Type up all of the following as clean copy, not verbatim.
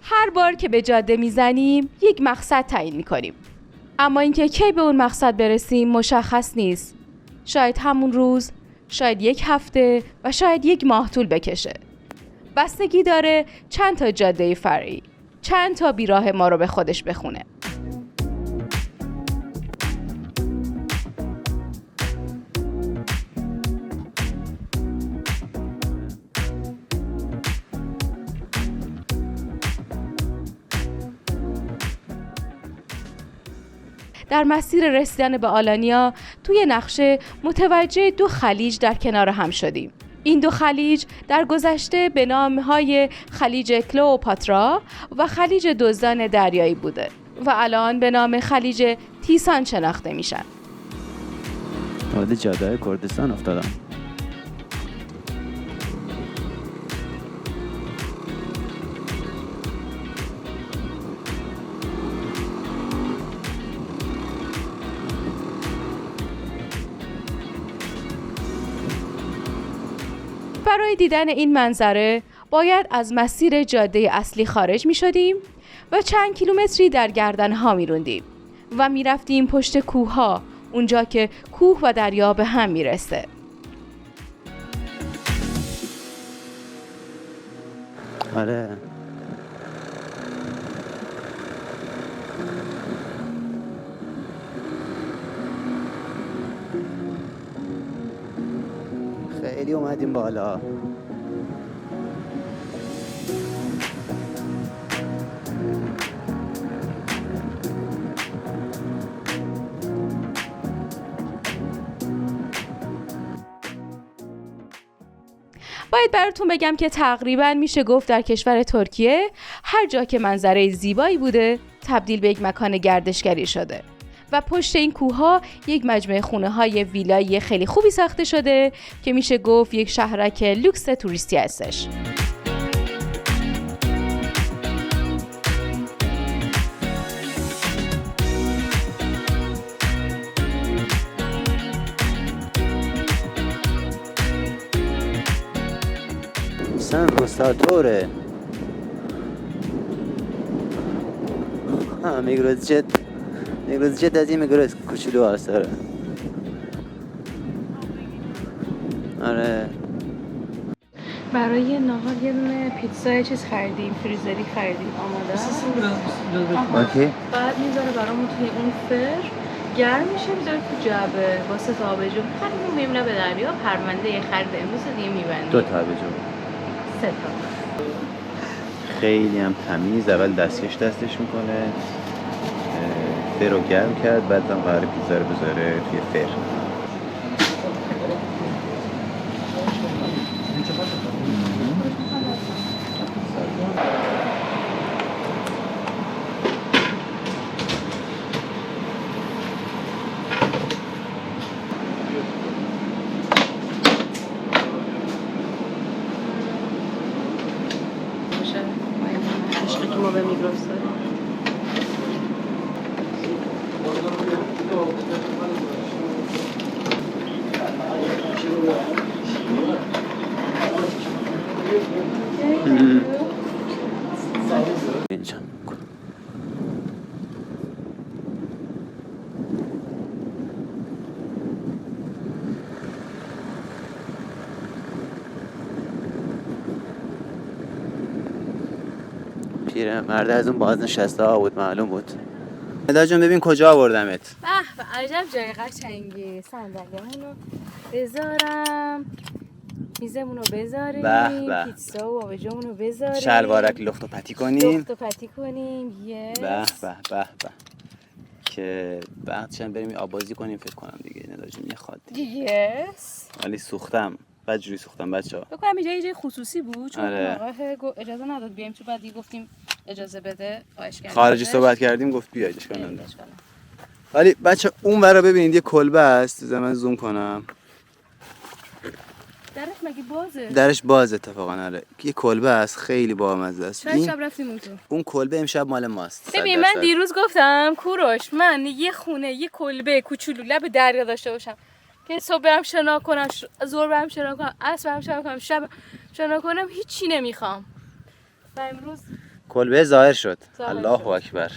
هر بار که به جاده میزنیم یک مقصد تعیین میکنیم، اما اینکه کی به اون مقصد برسیم مشخص نیست. شاید همون روز، شاید یک هفته و شاید یک ماه طول بکشه. بستگی داره چند تا جاده فرعی، چند تا بیراه ما رو به خودش بخونه. در مسیر رسیدن به آلانیا توی نقشه متوجه 2 خلیج در کنار هم شدیم. این 2 خلیج در گذشته به نامهای خلیج کلئوپاترا و خلیج دزدان دریایی بوده و الان به نام خلیج تیسان شناخته میشن. وارد جاده کردستان افتادم. برای دیدن این منظره باید از مسیر جاده اصلی خارج می شدیم و چند کیلومتری در گردنها می روندیم و می رفتیم پشت کوه ها، اونجا که کوه و دریا به هم می رسه. آره. خیلی اومدیم بالا. باید براتون بگم که تقریباً میشه گفت در کشور ترکیه هر جا که منظره زیبایی بوده تبدیل به یک مکان گردشگری شده و پشت این کوه‌ها یک مجموعه خونه‌های ویلایی خیلی خوبی ساخته شده که میشه گفت یک شهرک لوکس توریستی هستش. San Costatore. میگروز جت از این میگروز کوچولو آساره. آره. برای نهار یه دونه پیتزا چیز خریدیم، فریزری خریدیم آماده. اوکی. بعد میذاره برامون توی اون فر گرم میشه، میذاره تو جعبه با 3 تا آبجو خریدیم میمونه به دریا. پرونده خرید امروز دیگه میبندیم. 2 تا آبجو. 3 تا. خیلی هم تمیز. اول دستکش دستش میکنه، فر رو گرم کرد، بعد هم قرار پیتزا رو بذاره توی فر. عشقی که ما به میگروز داریم. اینجا پیرمرد از اون بازنشسته ها بود، معلوم بود. ندا جون ببین کجا آوردمت. به عجب جای قشنگی. صندلیامونو بذارم، میزمونو بذاریم، پیتزا و آبجومونو بذاریم، شلوارک لخت و پتی کنیم، یس. به به به به که بعدشم بریم آبازی کنیم. فکر کنم دیگه ندا جون میخواد دیگه. یس. ولی سوختم، بدجوری سوختم بچه‌ها. فکر کنم یه جای خصوصی بود چون آره. آقا اجازه نداد بیایم تو، بعدی گفتیم اجازه بده، خواهش کردیم. خارجی صحبت کردیم، گفت بیاید اشکال نداره. ولی بچه اون ورا ببینید یه کلبه است، من زوم کنم. درش مگه بازه؟ درش باز اتفاقا. آره یه کلبه است خیلی بامزه است. چند شب رفتیم اون تو؟ اون کلبه امشب مال ماست. ببین من دیروز گفتم کوروش من یه خونه یه کلبه کوچولو لب دریا داشته باشم که صبح برم شنا کنم، ظهر برم شنا کنم، عصر برم شنا کنم، شب شنا کنم، هیچی نمیخوام. و امروز کلبه ظاهر شد. الله اکبر.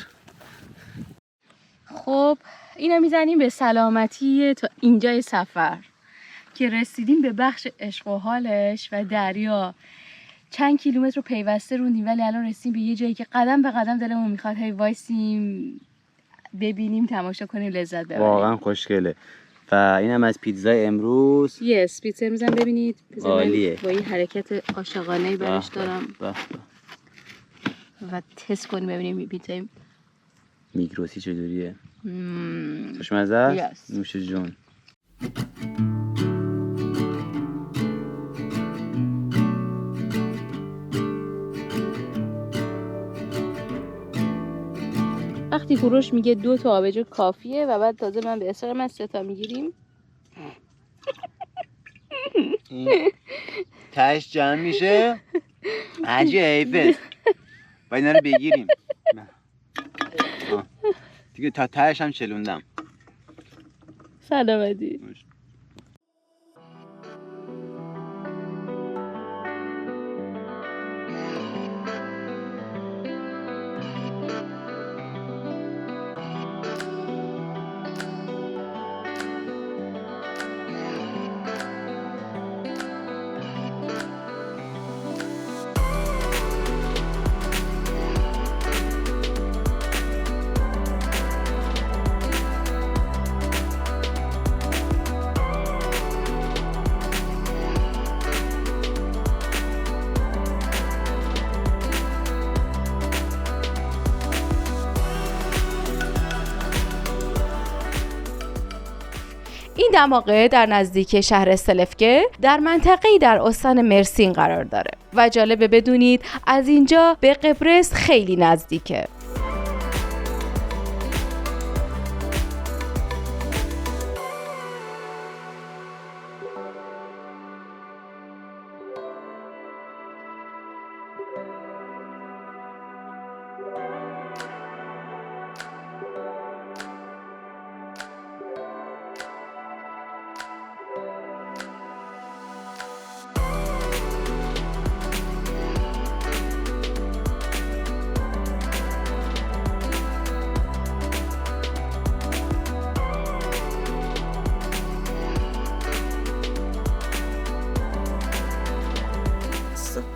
خب اینو میزنیم به سلامتی تا اینجای سفر که رسیدیم به بخش عشق و حالش و دریا. چند کیلومتر رو پیوسته روندیم ولی الان رسیدیم به یه جایی که قدم به قدم دلمون میخواد هی وایسیم ببینیم، تماشا کنیم، لذت ببریم. واقعا خوشگله. و اینم از پیتزای امروز. پیتزا امروز هم ببینید. عالیه. با این حرکت عاشقانه‌ای برش دارم. و تست کنیم ببینیم پیتزا میگروسی چجوریه. خوشمزه است. نوش جون. وقتی کوروش میگه 2 تا آبجو کافیه و بعد تازه من به اصرار من 3 تا میگیریم. تهش جمع میشه عجیبه و اینا رو بگیریم دیگه. تا تهش هم چلوندم. سلامتی. این دماغه در نزدیکی شهر استلفکه در منطقه‌ای در استان مرسین قرار داره و جالبه بدونید از اینجا به قبرس خیلی نزدیکه.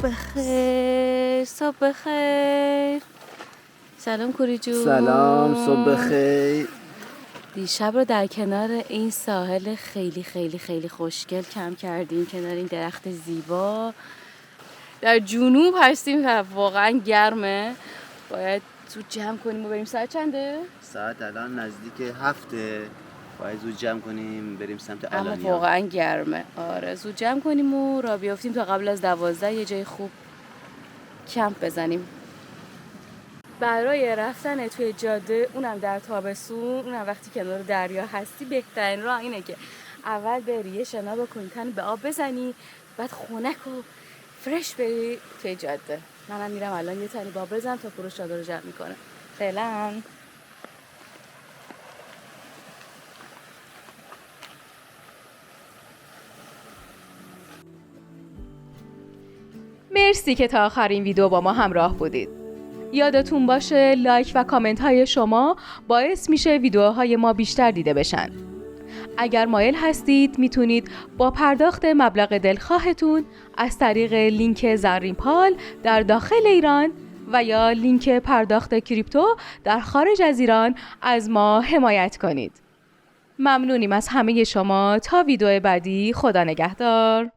بخیر. صبح بخیر. سلام کوری جون. سلام، صبح بخیر. دیشب رو در کنار این ساحل خیلی خیلی خیلی خوشگل کم کردیم، کنار این درخت زیبا. در جنوب هستیم و واقعا گرمه. باید زود جمع کنیم و بریم. ساعت چنده؟ ساعت الان نزدیک 7. باید زود جمع کنیم بریم سمت اما الانیا. واقعا گرمه. آره زود جمع کنیم و راه بیافتیم تا قبل از 12 یه جای خوب کمپ بزنیم. برای رفتن توی جاده، اونم در تابستون، اونم وقتی کنار دریا هستی، بهترین راه اینه که اول بری یه شنا بکنی، تن به آب بزنی، بعد خنک و فرش بری توی جاده. منم میرم الان یه تنی به آب بزنم تا کوروش جاده رو جمع میکنه. فعلا. مرسی که تا آخر این ویدیو با ما همراه بودید. یادتون باشه لایک و کامنت های شما باعث میشه ویدیوهای ما بیشتر دیده بشن. اگر مایل هستید میتونید با پرداخت مبلغ دلخواهتون از طریق لینک زرین پال در داخل ایران و یا لینک پرداخت کریپتو در خارج از ایران از ما حمایت کنید. ممنونیم از همه شما. تا ویدیو بعدی، خدا نگهدار.